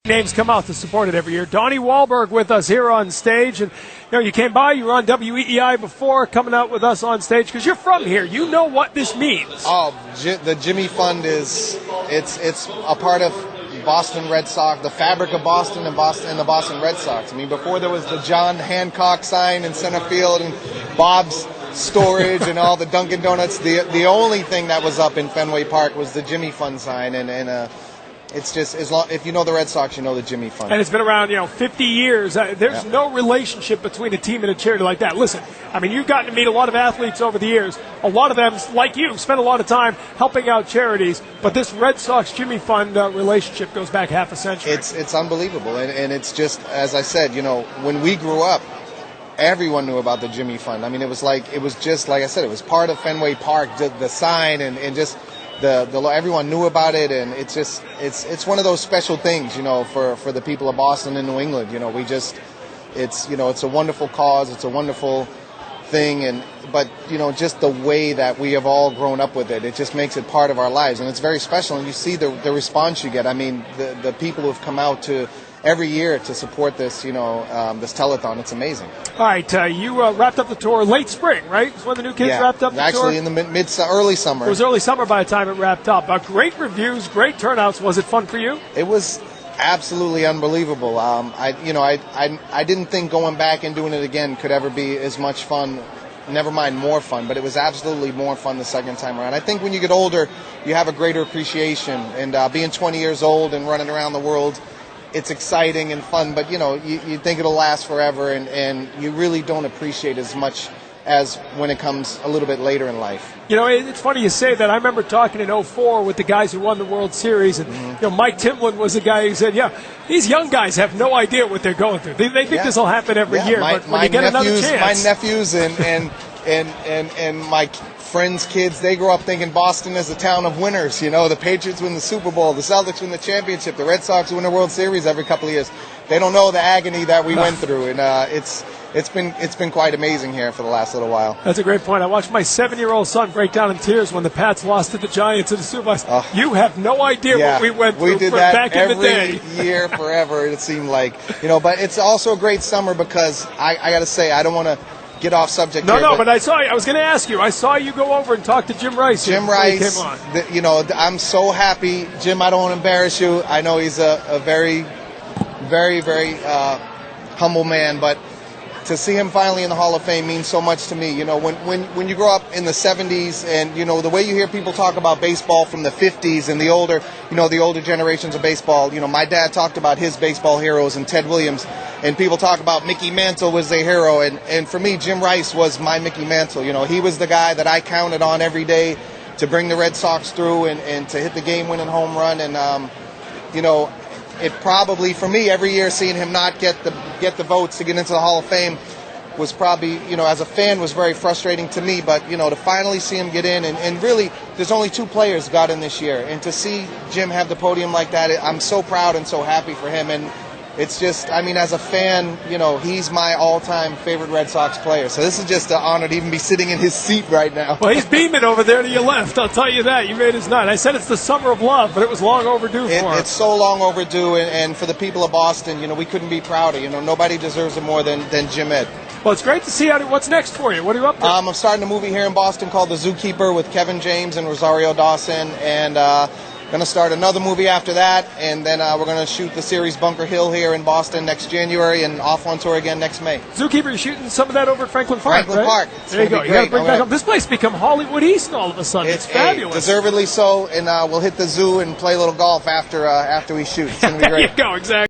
Names come out to support it every year. Donnie Wahlberg with us here on stage, and you came by. You were on WEEI before, coming out with us on stage because you're from here. You know what this means. Oh, the Jimmy Fund it's a part of Boston Red Sox, the fabric of Boston and the Boston Red Sox. I mean, before there was the John Hancock sign in center field and Bob's Storage and all the Dunkin' Donuts. The only thing that was up in Fenway Park was the Jimmy Fund sign, and it's just if you know the Red Sox, you know the Jimmy Fund. And it's been around, 50 years. There's no relationship between a team and a charity like that. Listen, I mean, you've gotten to meet a lot of athletes over the years. A lot of them, like you, spend a lot of time helping out charities. But this Red Sox Jimmy Fund relationship goes back half a century. It's unbelievable, and it's just, as I said, when we grew up, everyone knew about the Jimmy Fund. I mean, it was just like I said, it was part of Fenway Park, the sign, and just. Everyone knew about it, and it's one of those special things, for the people of Boston and New England. It's a wonderful cause, it's a wonderful thing, but just the way that we have all grown up with it just makes it part of our lives, and it's very special. And you see the response you get. I mean, the people who've come out to every year to support this, this telethon. It's amazing. All right, you wrapped up the tour late spring, right? It's when the new kids wrapped up the tour? Actually in the early summer. It was early summer by the time it wrapped up. Great reviews, great turnouts. Was it fun for you? It was absolutely unbelievable. I didn't think going back and doing it again could ever be as much fun. Never mind more fun, but it was absolutely more fun the second time around. I think when you get older, you have a greater appreciation. And being 20 years old and running around the world, it's exciting and fun, but you think it'll last forever, and you really don't appreciate as much as when it comes a little bit later in life. It's funny you say that. I remember talking in 2004 with the guys who won the World Series, and Mike Timlin was the guy who said, these young guys have no idea what they're going through. They think this will happen every year, but when you get another chance. My nephews and my friends' kids, they grow up thinking Boston is a town of winners. The Patriots win the Super Bowl, the Celtics win the championship, the Red Sox win the World Series every couple of years. They don't know the agony that we went through, and it's been quite amazing here for the last little while. That's a great point. I watched my 7-year-old son break down in tears when the Pats lost to the Giants in the Super Bowl. You have no idea what we went through. We did that back in the day. Every year, forever. It seemed like, but it's also a great summer because I got to say, I don't want to get off subject here. But I saw you. I was going to ask you. I saw you go over and talk to Jim Rice. Jim Rice, came on. I'm so happy. Jim, I don't want to embarrass you. I know he's a very, very, very humble man, but to see him finally in the Hall of Fame means so much to me. When you grow up in the 70s, and the way you hear people talk about baseball from the 50s and the older generations of baseball. My dad talked about his baseball heroes and Ted Williams, and people talk about Mickey Mantle was their hero, and for me, Jim Rice was my Mickey Mantle. He was the guy that I counted on every day to bring the Red Sox through and to hit the game-winning home run, and it probably, for me, every year seeing him not get the votes to get into the Hall of Fame was probably, as a fan, was very frustrating to me. But, to finally see him get in, and really, there's only 2 players got in this year. And to see Jim have the podium like that, I'm so proud and so happy for him. And it's just, as a fan, he's my all-time favorite Red Sox player. So this is just an honor to even be sitting in his seat right now. Well, he's beaming over there to your left. I'll tell you that. You made his night. I said it's the summer of love, but it was long overdue for him. It's so long overdue, and for the people of Boston, we couldn't be prouder. Nobody deserves it more than Jim Ed. Well, it's great to see what's next for you. What are you up to? I'm starting a movie here in Boston called The Zookeeper with Kevin James and Rosario Dawson, and going to start another movie after that, and then we're going to shoot the series Bunker Hill here in Boston next January, and off on tour again next May. Zookeeper, you're shooting some of that over at Franklin Park, Franklin Park. There you go. You got to bring back home. This place become Hollywood East all of a sudden. It's fabulous. Deservedly so, and we'll hit the zoo and play a little golf after we shoot. It's going to be great. There you go, exactly.